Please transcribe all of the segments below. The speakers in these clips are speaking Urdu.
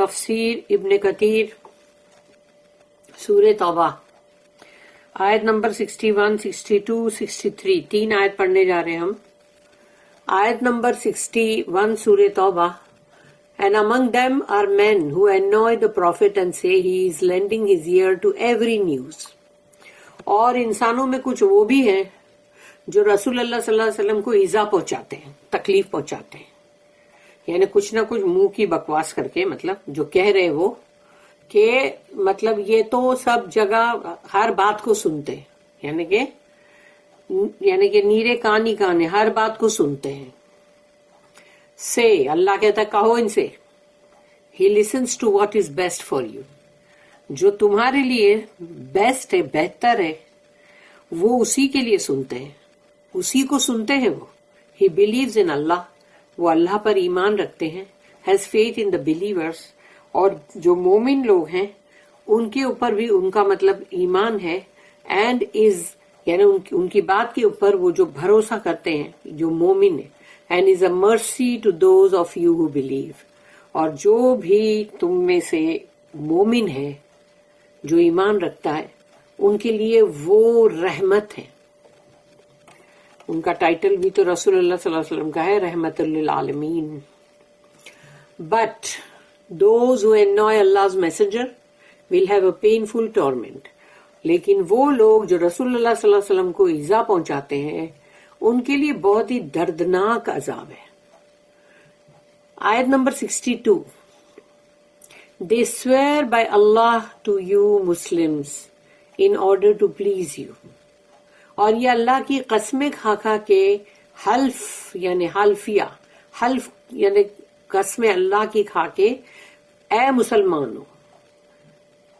تفسیر ابن کثیر سورہ توبہ آیت نمبر 61, 62, 63 تین آیت پڑھنے جا رہے ہیں ہم. آیت نمبر 61 سورہ توبہ. And among them are men who annoy the prophet and say he is lending his ear to every news. اور انسانوں میں کچھ وہ بھی ہیں جو رسول اللہ صلی اللہ علیہ وسلم کو ایذا پہنچاتے ہیں، تکلیف پہنچاتے ہیں، یعنی کچھ نہ کچھ منہ کی بکواس کر کے، مطلب جو کہہ رہے وہ کہ مطلب یہ تو سب جگہ ہر بات کو سنتے ہیں، یعنی کہ نیرے کان ہی کان ہر بات کو سنتے ہیں. سے اللہ کہتا ہے کہو ان سے he listens to what is best for you. جو تمہارے لیے بیسٹ ہے، بہتر ہے، وہ اسی کے لیے سنتے ہیں، اسی کو سنتے ہیں وہ. he believes in Allah. وہ اللہ پر ایمان رکھتے ہیں. has faith in the believers. اور جو مومن لوگ ہیں ان کے اوپر بھی ان کا مطلب ایمان ہے. and is یعنی ان کی بات کے اوپر وہ جو بھروسہ کرتے ہیں جو مومن ہے. and is a mercy to those of you who believe. اور جو بھی تم میں سے مومن ہے جو ایمان رکھتا ہے ان کے لیے وہ رحمت ہے. ان کا ٹائٹل بھی تو رسول اللہ صلی اللہ علیہ وسلم کا ہے، رحمت للعالمین. But those who annoy Allah's messenger will have a painful torment. لیکن وہ لوگ جو رسول اللہ صلی اللہ علیہ وسلم کو ایذا پہنچاتے ہیں ان کے لیے بہت ہی دردناک عذاب ہے. آیت number 62. They swear by Allah to you Muslims in order to please you. اور یہ اللہ کی قسمیں کھا کھا کے حلف یعنی حلفیہ، حلف یعنی قسمیں اللہ کی کھا کے اے مسلمانوں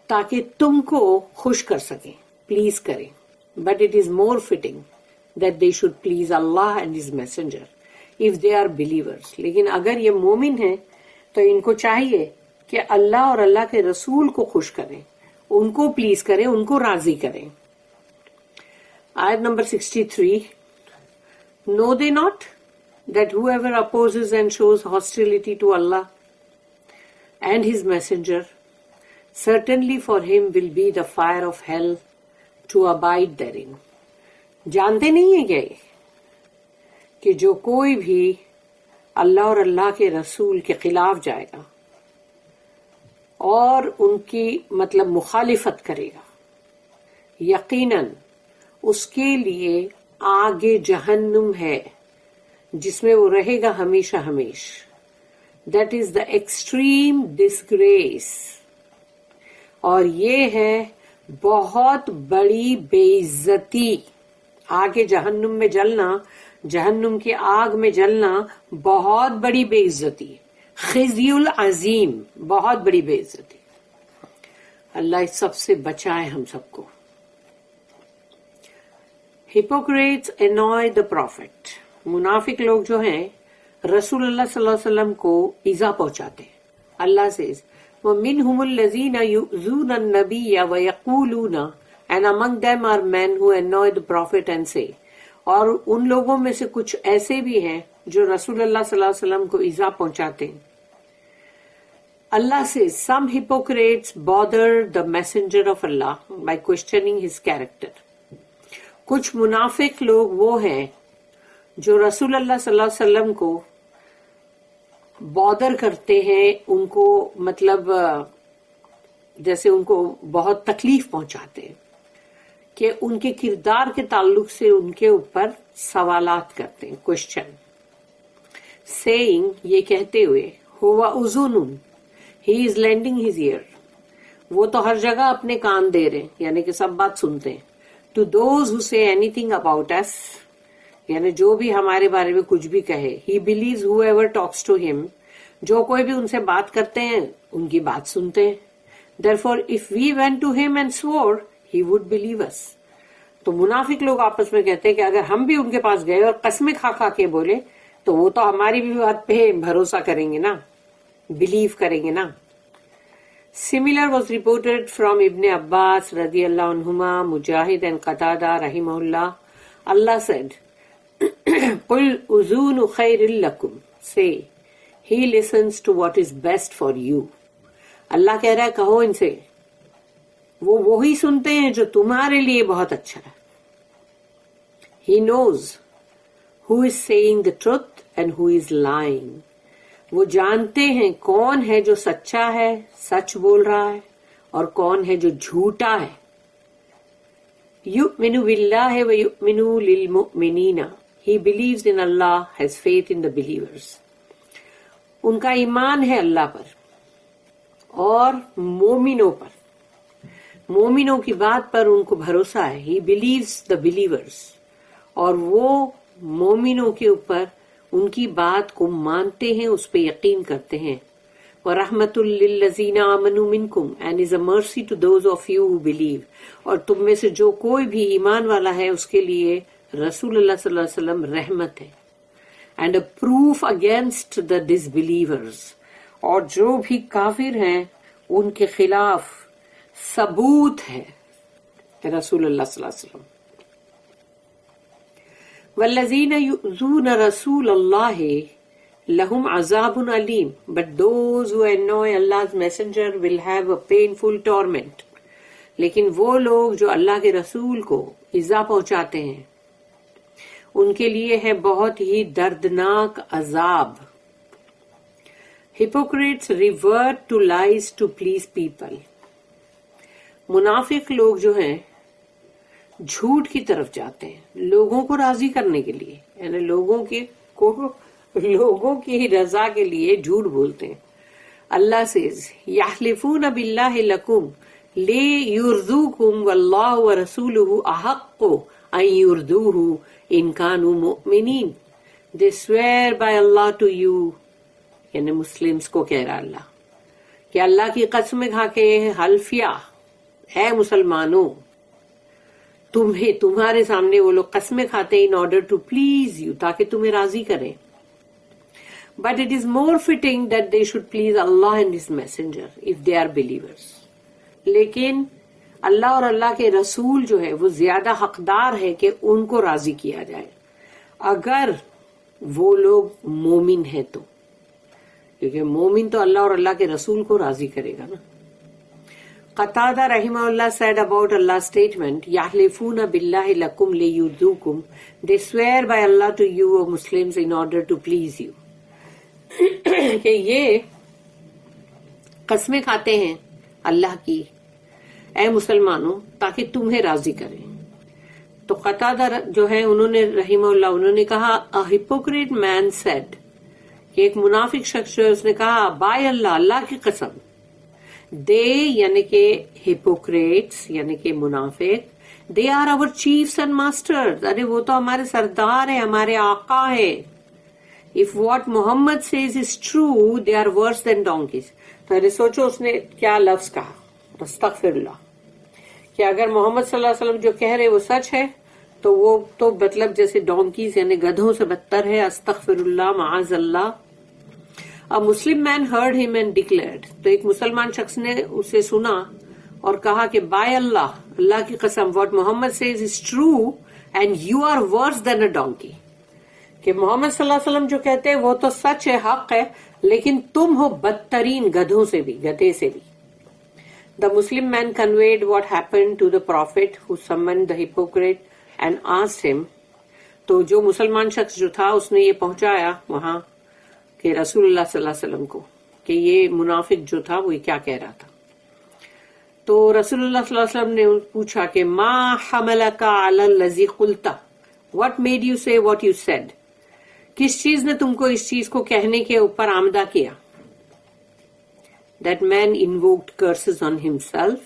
تاکہ تم کو خوش کر سکیں، پلیز کریں. But it is more fitting that they should please Allah and His Messenger if they are believers. لیکن اگر یہ مومن ہیں تو ان کو چاہیے کہ اللہ اور اللہ کے رسول کو خوش کریں، ان کو پلیز کریں، ان کو راضی کریں. آیت number 63. Know they not that whoever opposes and shows hostility to Allah and His Messenger, certainly for him will be the fire of hell to abide therein. جانتے نہیں ہیں کیا کہ جو کوئی بھی اللہ اور اللہ کے رسول کے خلاف جائے گا اور ان کی مطلب مخالفت کرے گا، یقیناً اس کے لیے آگے جہنم ہے جس میں وہ رہے گا ہمیشہ ہمیش. That is the extreme disgrace. اور یہ ہے بہت بڑی بے عزتی. آگے جہنم میں جلنا، جہنم کی آگ میں جلنا بہت بڑی بے عزتی، خزی العظیم، بہت بڑی بے عزتی. اللہ اس سب سے بچائے ہم سب کو. Hypocrites annoy the prophet. منافق لوگ جو ہیں رسول اللہ صلی اللہ علیہ وسلم کو ایذا پہنچاتے ہیں. اللہ سے وَمِنْهُمُ الَّذِينَ يُؤْذُونَ النَّبِيَّ وَيَقُولُونَ and among them are men who annoy the prophet and say. اور ان لوگوں میں سے کچھ ایسے بھی ہیں جو رسول اللہ صلی اللہ علیہ وسلم کو ایذا پہنچاتے ہیں. اللہ سے some hypocrites bother the messenger of Allah by questioning his character. کچھ منافق لوگ وہ ہیں جو رسول اللہ صلی اللہ علیہ وسلم کو بادر کرتے ہیں، ان کو مطلب جیسے ان کو بہت تکلیف پہنچاتے ہیں کہ ان کے کردار کے تعلق سے ان کے اوپر سوالات کرتے ہیں، کوشچن. سیئنگ یہ کہتے ہوئے ہوا اذن ہی از لینڈنگ ہز ایئر، وہ تو ہر جگہ اپنے کان دے رہے ہیں، یعنی کہ سب بات سنتے ہیں. ٹو دوز ہو سے اینی تھنگ اباؤٹ اس، یعنی جو بھی ہمارے بارے میں کچھ بھی کہے. He believes whoever talks to ہم، جو کوئی بھی ان سے بات کرتے ہیں ان کی بات سنتے ہیں. Therefore, if we went to him and swore, he would believe us. تو منافق لوگ آپس میں کہتے ہیں کہ اگر ہم بھی ان کے پاس گئے اور قسمیں کھا کھا کے بولے تو وہ تو ہماری بھی بات پہ بھروسہ کریں گے نا، بلیو کریں گے نا. Similar was reported from Ibn Abbas radiyallahu anhuma, Mujahid and Qatada rahimahullah. Allah said, قُلْ أُذُونُ خَيْرٍ لَكُمْ. Say, he listens to what is best for you. اللہ کہہ رہا ہے کہو ان سے، وہ وہی سنتے ہیں جو تمہارے لیے بہت اچھا ہے. He knows who is saying the truth and who is lying. وہ جانتے ہیں کون ہے جو سچا ہے، سچ بول رہا ہے، اور کون ہے جو جھوٹا ہے. يُؤْمِنُ بِاللَّهِ وَيُؤْمِنُ لِلْمُؤْمِنِينَ. He believes in Allah, has faith in the believers. ان کا ایمان ہے اللہ پر اور مومنوں پر، مومنوں کی بات پر ان کو بھروسہ ہے. He believes the believers. اور وہ مومنوں کے اوپر ان کی بات کو مانتے ہیں، اس پہ یقین کرتے ہیں. وَرَحْمَةٌ لِّلَّذِينَ آمَنُوا مِنْكُمْ and is a mercy to those of you who believe. اور تم میں سے جو کوئی بھی ایمان والا ہے اس کے لیے رسول اللہ صلی اللہ علیہ وسلم رحمت ہے. And a proof against the disbelievers. اور جو بھی کافر ہیں ان کے خلاف ثبوت ہے رسول اللہ صلی اللہ علیہ وسلم. وَالَّذِينَ يُؤْذُونَ رَسُولَ اللَّهِ لَهُمْ عَذَابٌ أَلِيمٌ. But those who annoy Allah's messenger will have a painful torment. لیکن وہ لوگ جو اللہ کے رسول کو ایذا پہنچاتے ہیں ان کے لیے ہے بہت ہی دردناک عذاب. Hypocrites revert to lies to please people. منافق لوگ جو ہیں جھوٹ کی طرف جاتے ہیں لوگوں کو راضی کرنے کے لیے، یعنی لوگوں کی رضا کے لیے جھوٹ بولتے ہیں. اللہ says یحلفون باللہ لکم لیرضوکم واللہ ورسولہ احق ان یرضوہ ان کانوا مؤمنین. They swear by Allah to you، یعنی مسلمز کو کہہ رہا اللہ کہ اللہ کی قسم کھا کے حلفیہ، اے مسلمانوں تمہارے سامنے وہ لوگ قسمیں کھاتے ہیں in order to please you، تاکہ تمہیں راضی کریں. But it is more fitting that they should please Allah and His messenger if they are believers. لیکن اللہ اور اللہ کے رسول جو ہے وہ زیادہ حقدار ہے کہ ان کو راضی کیا جائے اگر وہ لوگ مومن ہیں تو، کیونکہ مومن تو اللہ اور اللہ کے رسول کو راضی کرے گا نا. قتادہ رحمہ اللہ said about Allah's statement یحلفون باللہ لکم لیرضوکم. They swear by Allah to you O Muslims in order to please you. کہ یہ قسمیں کھاتے ہیں اللہ کی اے مسلمانوں تاکہ تمہیں راضی کریں. تو قتادہ جو ہے انہوں نے رحمہ اللہ انہوں نے کہا a hypocrite man said، کہ ایک منافق شخص جو ہے اس نے کہا بائی اللہ، اللہ کی قسم، دے یعنی کہ hypocrites یعنی کہ منافق، they are our chiefs and masters، ارے وہ تو ہمارے سردار ہیں، ہمارے آقا ہیں. if what Muhammad says is true they are worse than donkeys. تو ارے سوچو اس نے کیا لفظ کہا، استغفر اللہ، کہ اگر محمد صلی اللہ علیہ وسلم جو کہہ رہے وہ سچ ہے تو وہ تو مطلب جیسے ڈونکیز یعنی گدھوں سے بدتر ہے. استغفر اللہ معاذ اللہ. A Muslim man heard him and declared، تو ایک مسلمان شخص نے اسے سنا اور کہا کہ بائی اللہ، اللہ کی قسم، what Muhammad says is true and you are worse than a donkey. کہ محمد صلی اللہ علیہ وسلم جو کہتے ہیں وہ تو سچ ہے، حق ہے، لیکن تم ہو بدترین گدھوں سے بھی، گدھے سے بھی. The Muslim man conveyed what happened to the Prophet who summoned the hypocrite and asked him. تو جو مسلمان شخص جو تھا اس نے یہ پہنچایا وہاں کہ رسول اللہ صلی اللہ علیہ وسلم کو کہ یہ منافق جو تھا وہ کیا کہہ رہا تھا. تو رسول اللہ صلی اللہ علیہ وسلم نے پوچھا کہ ما حملک علی الذی قلت، what made you say what you said، کس چیز نے تم کو اس چیز کو کہنے کے اوپر آمدہ کیا. That man invoked curses on himself،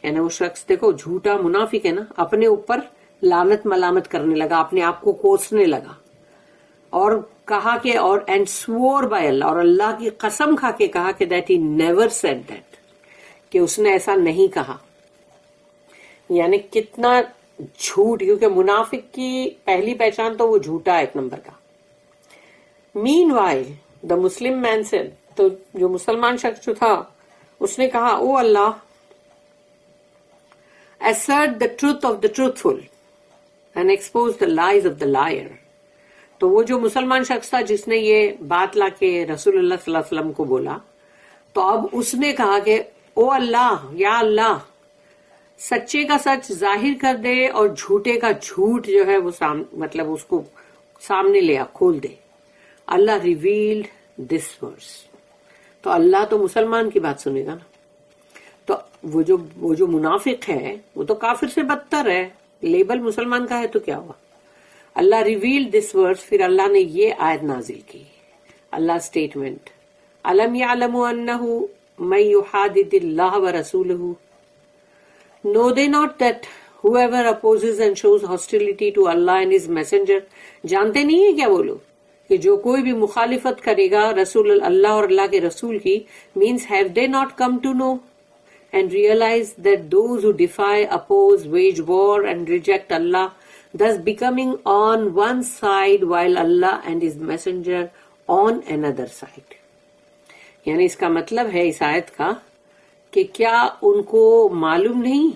یعنی وہ شخص دیکھو جھوٹا منافق ہے نا، اپنے اوپر لعنت ملامت کرنے لگا، اپنے آپ کو کوسنے لگا اور کہا کہ اور and swore by اللہ، اور اللہ کی قسم کھا کے کہا کہ that he never said that، کہ اس نے ایسا نہیں کہا. یعنی کتنا جھوٹ، کیونکہ منافق کی پہلی پہچان تو وہ جھوٹا ایک نمبر کا. Meanwhile the Muslim man said، تو جو مسلمان شخص جو تھا اس نے کہا او اللہ assert the truth of the truthful and expose the lies of the liar. تو وہ جو مسلمان شخص تھا جس نے یہ بات لا کے رسول اللہ صلی اللہ علیہ وسلم کو بولا تو اب اس نے کہا کہ او اللہ، یا اللہ، سچے کا سچ ظاہر کر دے اور جھوٹے کا جھوٹ جو ہے وہ مطلب اس کو سامنے لے کھول دے. اللہ ریویلڈ دس ورس. تو اللہ تو مسلمان کی بات سنے گا نا. تو وہ جو منافق ہے وہ تو کافر سے بدتر ہے، لیبل مسلمان کا ہے تو کیا ہوا. اللہ ریویلڈ دس ورس، پھر اللہ نے یہ آیت نازل کی. اللہ اسٹیٹمنٹ، الم یعلموا انہ من یحادد اللہ ورسولہ، know they not that whoever opposes and shows hostility to Allah and his messenger، جانتے نہیں ہیں کیا وہ لوگ کہ جو کوئی بھی مخالفت کرے گا رسول اللہ اور اللہ کے رسول کی، means have they not come to know and realize that those who defy, oppose, wage war and reject Allah, thus becoming on one side while Allah and his messenger on another side. یعنی اس کا مطلب ہے اس آیت کا کہ کیا ان کو معلوم نہیں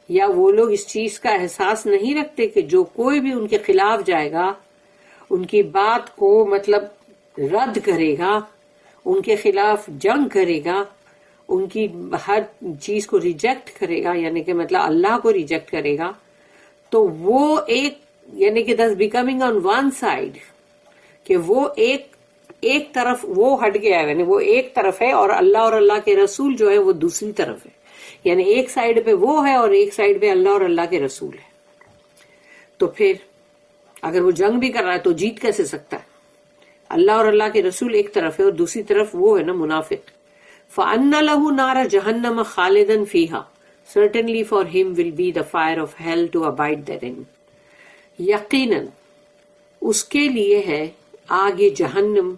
یا وہ لوگ اس چیز کا احساس نہیں رکھتے کہ جو کوئی بھی ان کے خلاف جائے گا، ان کی بات کو مطلب رد کرے گا، ان کے خلاف جنگ کرے گا، ان کی ہر چیز کو ریجیکٹ کرے گا، یعنی کہ مطلب اللہ کو ریجیکٹ کرے گا، تو وہ ایک یعنی کہ دس بیکمنگ آن ون سائڈ، کہ وہ ایک طرف وہ ہٹ گیا ہے، یعنی وہ ایک طرف ہے اور اللہ اور اللہ کے رسول جو ہے وہ دوسری طرف ہے. یعنی ایک سائڈ پہ وہ ہے اور ایک سائڈ پہ اللہ اور اللہ کے رسول ہے. تو پھر اگر وہ جنگ بھی کر رہا ہے تو جیت کیسے سکتا ہے؟ اللہ اور اللہ کے رسول ایک طرف ہے اور دوسری طرف وہ ہے نا منافق. فَأَنَّ لَهُ نَارَ جَهَنَّمَ خَالِدًا فِيهَا، certainly for him will be the fire of hell to abide therein. یقیناً اس کے لیے ہے آگ جہنم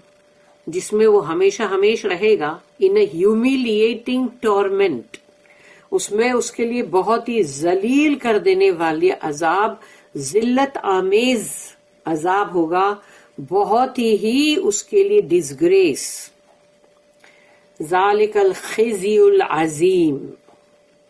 جس میں وہ ہمیشہ ہمیشہ رہے گا. ان ہیومیلیٹنگ ٹورمنٹ، اس میں اس کے لیے بہت ہی ذلیل کر دینے والے عذاب، ذلت آمیز عذاب ہوگا، بہت ہی اس کے لیے ڈسگریس. ذالک الخزی العظیم،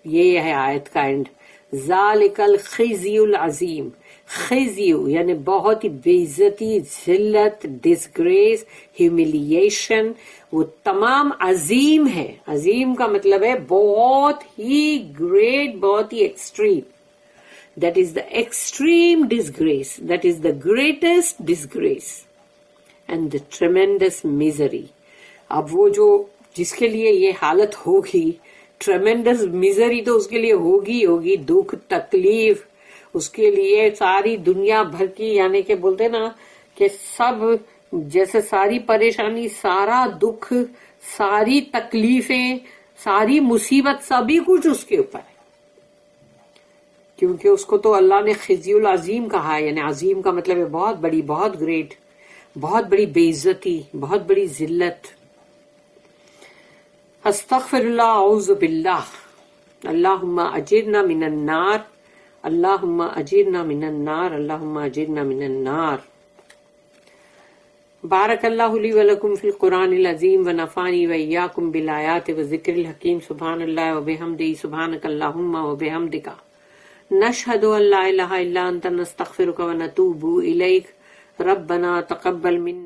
یہ ہے آیت کا اینڈ. ذالک الخزی العظیم، خزیو یعنی بہت ہی بے عزتی، ذلت، ڈسگریس، ہیوملیشن، وہ تمام عظیم ہے. عظیم کا مطلب ہے بہت ہی گریٹ، بہت ہی extreme. That is the extreme disgrace, that is the greatest disgrace and the tremendous misery. اب وہ جو جس کے لیے یہ حالت ہوگی، ٹریمینڈس میزری تو اس کے لیے ہوگی، دکھ، تکلیف، اس کے لیے ساری دنیا بھر کی، یعنی کہ بولتے نا کہ سب جیسے ساری پریشانی، سارا دکھ، ساری تکلیفیں، ساری مصیبت، سبھی کچھ اس کے اوپر ہے. کیونکہ اس کو تو اللہ نے خزی العظیم کہا ہے. یعنی عظیم کا مطلب ہے بہت بڑی، بہت گریٹ، بہت بڑی بے عزتی، بہت بڑی ذلت. استغفر اللہ، اعوذ باللہ. اللہم اجرنا من النار، اللہم اجرنا من النار، اللہم اجرنا من النار. بارک اللہ لی ولکم فی القرآن العظیم ونفعنی وإیاکم بالآیات والذکر الحکیم. سبحان اللہ وبحمدہ، سبحانک اللہم وبحمدک، نشہد ان لا الہ الا انت، نستغفرک ونتوب الیک. ربنا تقبل منا.